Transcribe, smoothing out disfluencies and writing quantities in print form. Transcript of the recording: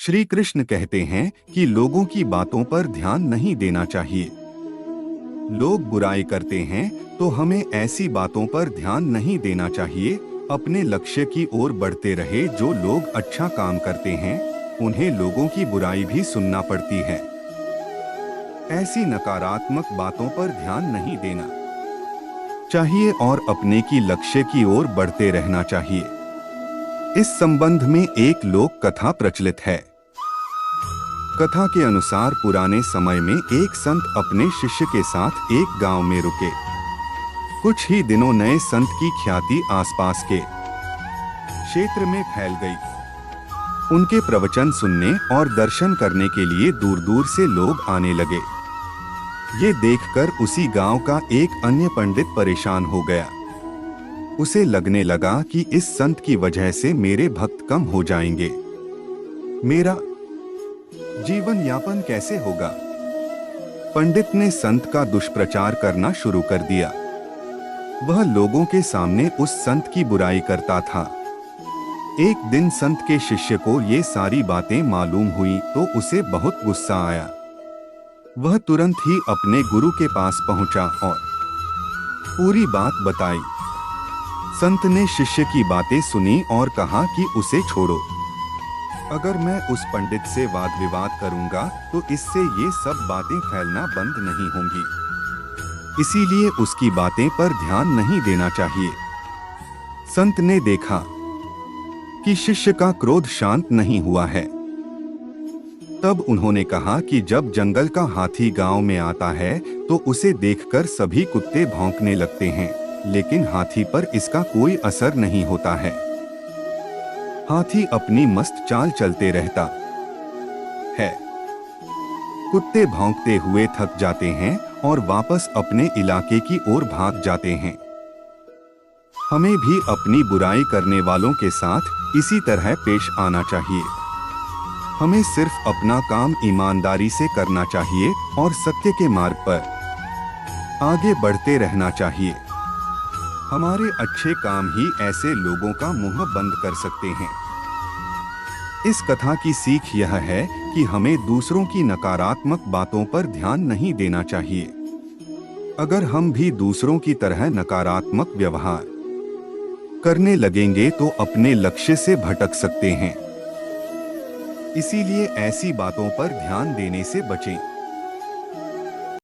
श्री कृष्ण कहते हैं कि लोगों की बातों पर ध्यान नहीं देना चाहिए। लोग बुराई करते हैं तो हमें ऐसी बातों पर ध्यान नहीं देना चाहिए। अपने लक्ष्य की ओर बढ़ते रहे। जो लोग अच्छा काम करते हैं उन्हें लोगों की बुराई भी सुनना पड़ती है। ऐसी नकारात्मक बातों पर ध्यान नहीं देना चाहिए और अपने की लक्ष्य की ओर बढ़ते रहना चाहिए। इस संबंध में एक लोक कथा प्रचलित है। कथा के अनुसार पुराने समय में एक संत अपने शिष्य के साथ एक गांव में रुके। कुछ ही दिनों नए संत की ख्याति आसपास के क्षेत्र में फैल गई। उनके प्रवचन सुनने और दर्शन करने के लिए दूर दूर से लोग आने लगे। ये देखकर उसी गांव का एक अन्य पंडित परेशान हो गया। उसे लगने लगा कि इस संत की वजह से मेरे भक्त कम हो जाएंगे। मेरा जीवन यापन कैसे होगा? पंडित ने संत का दुष्प्रचार करना शुरू कर दिया। वह लोगों के सामने उस संत की बुराई करता था। एक दिन संत के शिष्य को ये सारी बातें मालूम हुई तो उसे बहुत गुस्सा आया। वह तुरंत ही अपने गुरु के पास पहुंचा और पूरी बात बताई। संत ने शिष्य की बातें सुनी और कहा कि उसे छोड़ो। अगर मैं उस पंडित से वाद विवाद करूंगा तो इससे ये सब बातें फैलना बंद नहीं होंगी। इसीलिए उसकी बातें पर ध्यान नहीं देना चाहिए। संत ने देखा कि शिष्य का क्रोध शांत नहीं हुआ है। तब उन्होंने कहा कि जब जंगल का हाथी गांव में आता है तो उसे देखकर सभी कुत्ते भौंकने लगते हैं, लेकिन हाथी पर इसका कोई असर नहीं होता है। हाथी अपनी मस्त चाल चलते रहता है। कुत्ते भौंकते हुए थक जाते हैं और वापस अपने इलाके की ओर भाग जाते हैं। हमें भी अपनी बुराई करने वालों के साथ इसी तरह पेश आना चाहिए। हमें सिर्फ अपना काम ईमानदारी से करना चाहिए और सत्य के मार्ग पर आगे बढ़ते रहना चाहिए। हमारे अच्छे काम ही ऐसे लोगों का मुंह बंद कर सकते हैं। इस कथा की सीख यह है कि हमें दूसरों की नकारात्मक बातों पर ध्यान नहीं देना चाहिए। अगर हम भी दूसरों की तरह नकारात्मक व्यवहार करने लगेंगे तो अपने लक्ष्य से भटक सकते हैं। इसीलिए ऐसी बातों पर ध्यान देने से बचें।